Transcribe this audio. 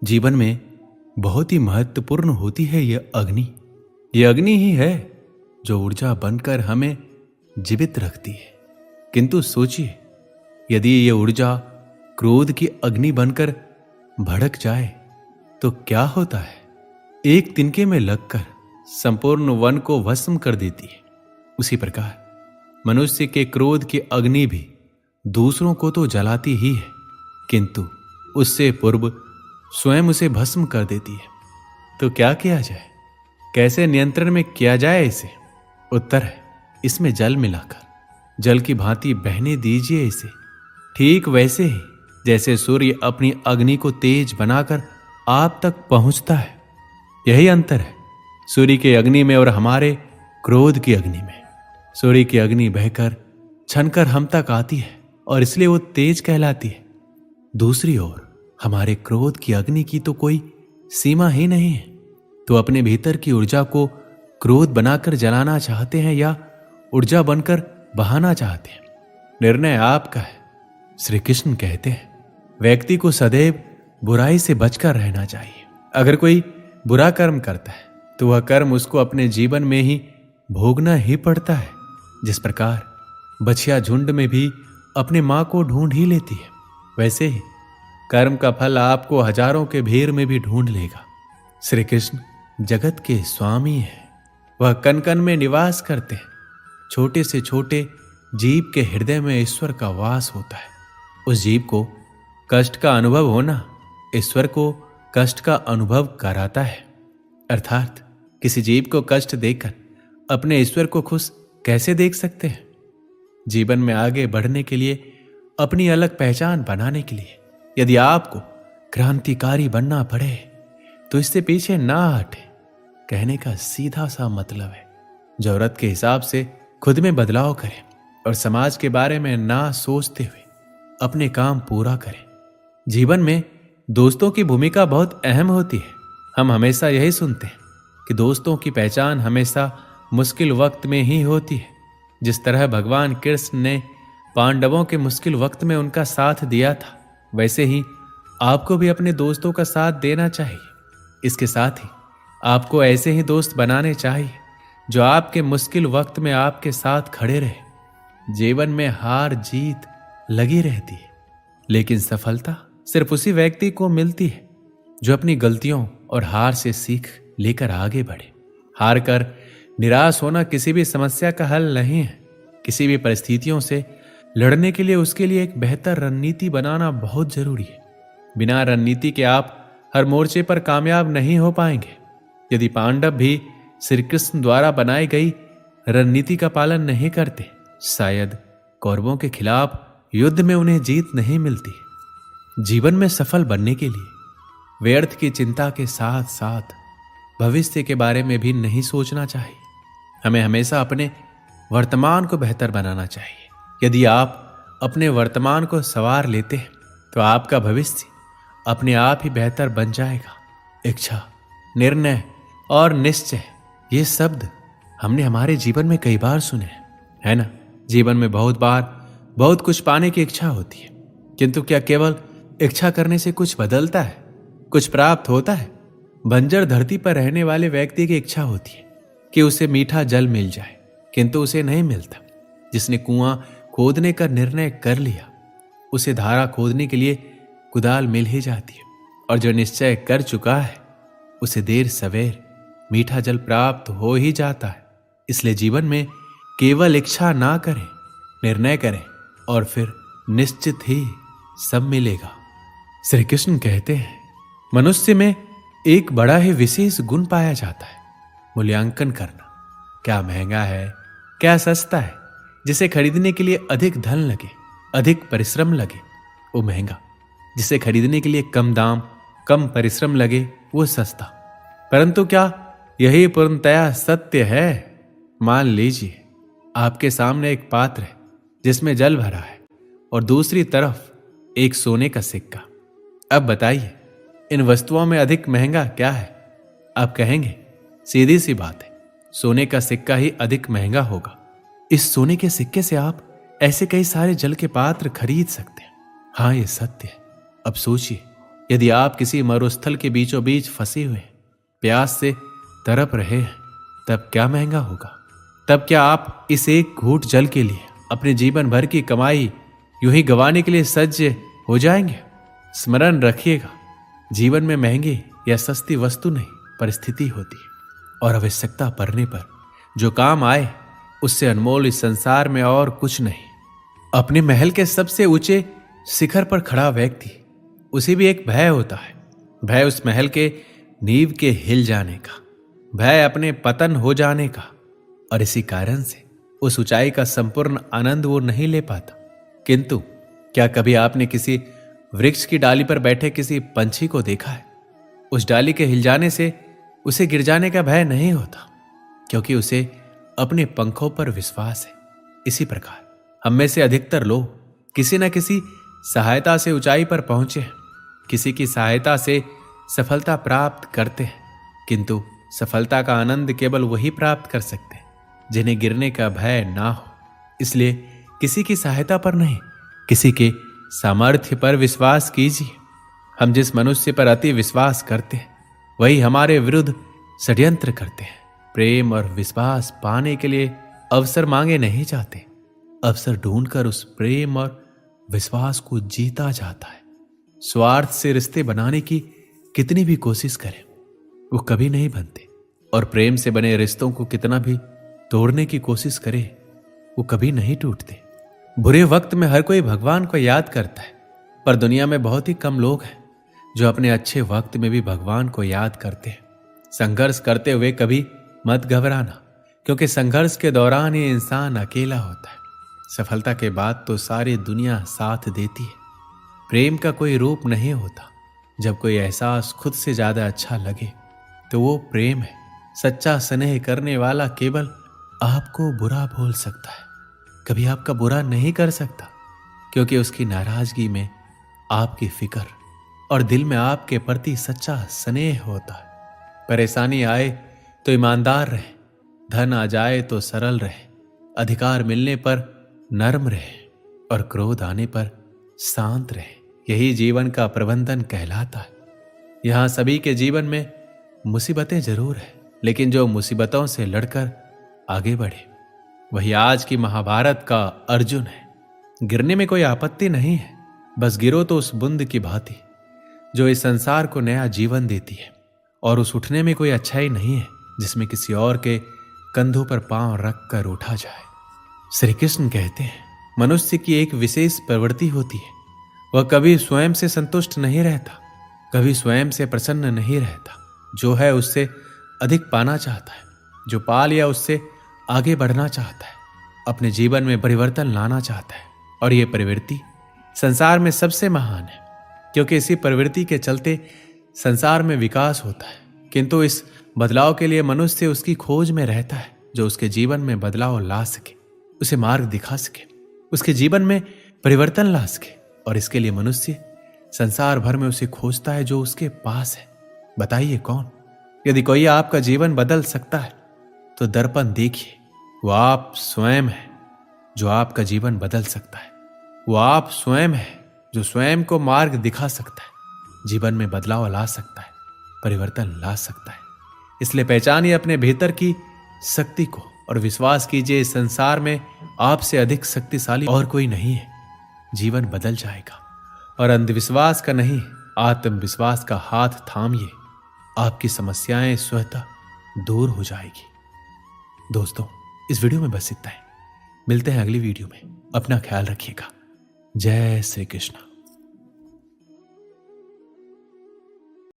जीवन में बहुत ही महत्वपूर्ण होती है यह अग्नि। यह अग्नि ही है जो ऊर्जा बनकर हमें जीवित रखती है। किंतु सोचिए, यदि यह ऊर्जा क्रोध की अग्नि बनकर भड़क जाए तो क्या होता है। एक तिनके में लगकर संपूर्ण वन को भस्म कर देती है। उसी प्रकार मनुष्य के क्रोध की अग्नि भी दूसरों को तो जलाती ही है, किंतु उससे पूर्व स्वयं उसे भस्म कर देती है। तो क्या किया जाए, कैसे नियंत्रण में किया जाए इसे? उत्तर है, इसमें जल मिलाकर जल की भांति बहने दीजिए इसे। ठीक वैसे ही जैसे सूर्य अपनी अग्नि को तेज बनाकर आप तक पहुंचता है। यही अंतर है सूर्य की अग्नि में और हमारे क्रोध की अग्नि में। सूर्य की अग्नि बहकर छनकर हम तक आती है और इसलिए वो तेज कहलाती है। दूसरी ओर हमारे क्रोध की अग्नि की तो कोई सीमा ही नहीं है। तो अपने भीतर की ऊर्जा को क्रोध बनाकर जलाना चाहते हैं या ऊर्जा बनकर बहाना चाहते हैं, निर्णय आपका है। श्री कृष्ण कहते हैं, व्यक्ति को सदैव बुराई से बचकर रहना चाहिए। अगर कोई बुरा कर्म करता है तो वह कर्म उसको अपने जीवन में ही भोगना ही पड़ता है। जिस प्रकार बछिया झुंड में भी अपने मां को ढूंढ ही लेती है, वैसे ही कर्म का फल आपको हजारों के भीड़ में भी ढूंढ लेगा। श्री कृष्ण जगत के स्वामी हैं। वह कण कण में निवास करते हैं। छोटे से छोटे जीव के हृदय में ईश्वर का वास होता है। उस जीव को कष्ट का अनुभव होना ईश्वर को कष्ट का अनुभव कराता है। अर्थात किसी जीव को कष्ट देकर अपने ईश्वर को खुश कैसे देख सकते हैं? जीवन में आगे बढ़ने के लिए, अपनी अलग पहचान बनाने के लिए यदि आपको क्रांतिकारी बनना पड़े तो इससे पीछे ना हटे। कहने का सीधा सा मतलब है, जरूरत के हिसाब से खुद में बदलाव करें और समाज के बारे में ना सोचते हुए अपने काम पूरा करें। जीवन में दोस्तों की भूमिका बहुत अहम होती है। हम हमेशा यही सुनते हैं कि दोस्तों की पहचान हमेशा मुश्किल वक्त में ही होती है। जिस तरह भगवान कृष्ण ने पांडवों के मुश्किल वक्त में उनका साथ दिया था, वैसे ही आपको भी अपने दोस्तों का साथ देना चाहिए। इसके साथ ही आपको ऐसे ही दोस्त बनाने चाहिए जो आपके मुश्किल वक्त में आपके साथ खड़े रहे। जीवन में हार जीत लगी रहती है, लेकिन सफलता सिर्फ उसी व्यक्ति को मिलती है जो अपनी गलतियों और हार से सीख लेकर आगे बढ़े। हार कर निराश होना किसी भी समस्या का हल नहीं है। किसी भी परिस्थितियों से लड़ने के लिए उसके लिए एक बेहतर रणनीति बनाना बहुत जरूरी है। बिना रणनीति के आप हर मोर्चे पर कामयाब नहीं हो पाएंगे। यदि पांडव भी श्री कृष्ण द्वारा बनाई गई रणनीति का पालन नहीं करते, शायद कौरवों के खिलाफ युद्ध में उन्हें जीत नहीं मिलती। जीवन में सफल बनने के लिए व्यर्थ की चिंता के साथ साथ भविष्य के बारे में भी नहीं सोचना चाहिए। हमें हमेशा अपने वर्तमान को बेहतर बनाना चाहिए। यदि आप अपने वर्तमान को संवार लेते हैं तो आपका भविष्य अपने आप ही बेहतर बन जाएगा। इच्छा, निर्णय और निश्चय, ये शब्द हमने हमारे जीवन में कई बार सुने है ना। जीवन में बहुत बार बहुत कुछ पाने की इच्छा होती है, किंतु क्या केवल इच्छा करने से कुछ बदलता है, कुछ प्राप्त होता है? बंजर धरती पर रहने वाले व्यक्ति की इच्छा होती है कि उसे मीठा जल मिल जाए, किंतु उसे नहीं मिलता। जिसने कुआं खोदने का निर्णय कर लिया, उसे धारा खोदने के लिए कुदाल मिल ही जाती है, और जो निश्चय कर चुका है उसे देर सवेर मीठा जल प्राप्त हो ही जाता है। इसलिए जीवन में केवल इच्छा ना करें, निर्णय करें और फिर निश्चित ही सब मिलेगा। श्री कृष्ण कहते हैं, मनुष्य में एक बड़ा ही विशेष गुण पाया जाता है, मूल्यांकन करना। क्या महंगा है, क्या सस्ता है। जिसे खरीदने के लिए अधिक धन लगे, अधिक परिश्रम लगे, वो महंगा। जिसे खरीदने के लिए कम दाम, कम परिश्रम लगे, वो सस्ता। परंतु क्या यही पूर्णतया सत्य है? मान लीजिए आपके सामने एक पात्र है जिसमें जल भरा है और दूसरी तरफ एक सोने का सिक्का। अब बताइए, इन वस्तुओं में अधिक महंगा क्या है? आप कहेंगे, सीधी सी बात है, सोने का सिक्का ही अधिक महंगा होगा। इस सोने के सिक्के से आप ऐसे कई सारे जल के पात्र खरीद सकते हैं। हाँ, ये सत्य है। अब सोचिए, यदि आप किसी मरुस्थल के बीचों बीच फंसे हुए प्यास से तड़प रहे हैं, तब क्या महंगा होगा? तब क्या आप इस एक घूंट जल के लिए अपने जीवन भर की कमाई यूं ही गंवाने के लिए सज्ज हो जाएंगे? स्मरण रखिएगा, जीवन में महंगी या सस्ती वस्तु नहीं, परिस्थिति होती है, और आवश्यकता पड़ने पर जो काम आए उससे अनमोल इस संसार में और कुछ नहीं। अपने महल के सबसे ऊंचे शिखर पर खड़ा व्यक्ति, उसे भी एक भय होता है। भय उस महल के नींव के हिल जाने का, भय अपने पतन हो जाने का, और इसी कारण से उस ऊंचाई का संपूर्ण आनंद वो नहीं ले पाता। किंतु क्या कभी आपने किसी वृक्ष की डाली पर बैठे किसी पंछी को देखा है? उस डाली के हिल जाने से उसे गिर जाने का भय नहीं होता, क्योंकि उसे अपने पंखों पर विश्वास है। इसी प्रकार हम में से अधिकतर लोग किसी न किसी सहायता से ऊंचाई पर पहुंचे हैं, किसी की सहायता से सफलता प्राप्त करते हैं, किंतु सफलता का आनंद केवल वही प्राप्त कर सकते हैं जिन्हें गिरने का भय ना हो। इसलिए किसी की सहायता पर नहीं, किसी के सामर्थ्य पर विश्वास कीजिए। हम जिस मनुष्य पर अति विश्वास करते हैं वही हमारे विरुद्ध षड्यंत्र करते हैं। प्रेम और विश्वास पाने के लिए अवसर मांगे नहीं जाते, अवसर ढूंढकर उस प्रेम और विश्वास को जीता जाता है। स्वार्थ से रिश्ते बनाने की कितनी भी कोशिश करें वो कभी नहीं बनते, और प्रेम से बने रिश्तों को कितना भी तोड़ने की कोशिश करे वो कभी नहीं टूटते। बुरे वक्त में हर कोई भगवान को याद करता है, पर दुनिया में बहुत ही कम लोग हैं जो अपने अच्छे वक्त में भी भगवान को याद करते हैं। संघर्ष करते हुए कभी मत घबराना, क्योंकि संघर्ष के दौरान ये इंसान अकेला होता है। सफलता के बाद तो सारी दुनिया साथ देती है। प्रेम का कोई रूप नहीं होता। जब कोई एहसास खुद से ज्यादा अच्छा लगे तो वो प्रेम है। सच्चा स्नेह करने वाला केवल आपको बुरा बोल सकता है, कभी आपका बुरा नहीं कर सकता, क्योंकि उसकी नाराजगी में आपकी फिक्र और दिल में आपके प्रति सच्चा स्नेह होता है। परेशानी आए तो ईमानदार रहे, धन आ जाए तो सरल रहे, अधिकार मिलने पर नर्म रहे, और क्रोध आने पर शांत रहे। यही जीवन का प्रबंधन कहलाता है। यहां सभी के जीवन में मुसीबतें जरूर है, लेकिन जो मुसीबतों से लड़कर आगे बढ़े वही आज की महाभारत का अर्जुन है। गिरने में कोई आपत्ति नहीं है, बस गिरो तो उस बूंद की भांति जो इस संसार को नया जीवन देती है, और उस उठने में कोई अच्छाई नहीं है जिसमें किसी और के कंधों पर पांव रख कर उठा जाए। श्री कृष्ण कहते हैं, मनुष्य की एक विशेष प्रवृत्ति होती है, वह कभी स्वयं से संतुष्ट नहीं रहता, कभी स्वयं से प्रसन्न नहीं रहता। जो है उससे अधिक पाना चाहता है, जो पा लिया उससे आगे बढ़ना चाहता है, अपने जीवन में परिवर्तन लाना चाहता है। और यह प्रवृत्ति संसार में सबसे महान है, क्योंकि इसी प्रवृत्ति के चलते संसार में विकास होता है। किंतु इस बदलाव के लिए मनुष्य उसकी खोज में रहता है, जो उसके जीवन में बदलाव ला सके, उसे मार्ग दिखा सके, उसके जीवन में परिवर्तन ला सके। और इसके लिए मनुष्य संसार भर में उसे खोजता है जो उसके पास है। बताइए कौन? यदि कोई आपका जीवन बदल सकता है तो दर्पण देखिए, वो आप स्वयं है जो आपका जीवन बदल सकता है। वो आप स्वयं है जो स्वयं को मार्ग दिखा सकता है, जीवन में बदलाव ला सकता है, परिवर्तन ला सकता है। इसलिए पहचानिए अपने भीतर की शक्ति को और विश्वास कीजिए, इस संसार में आपसे अधिक शक्तिशाली और कोई नहीं है। जीवन बदल जाएगा। और अंधविश्वास का नहीं, आत्मविश्वास का हाथ थामिए, आपकी समस्याएं स्वतः दूर हो जाएगी। दोस्तों, इस वीडियो में बस इतना है। मिलते हैं अगली वीडियो में। अपना ख्याल रखिएगा। जय श्री कृष्ण।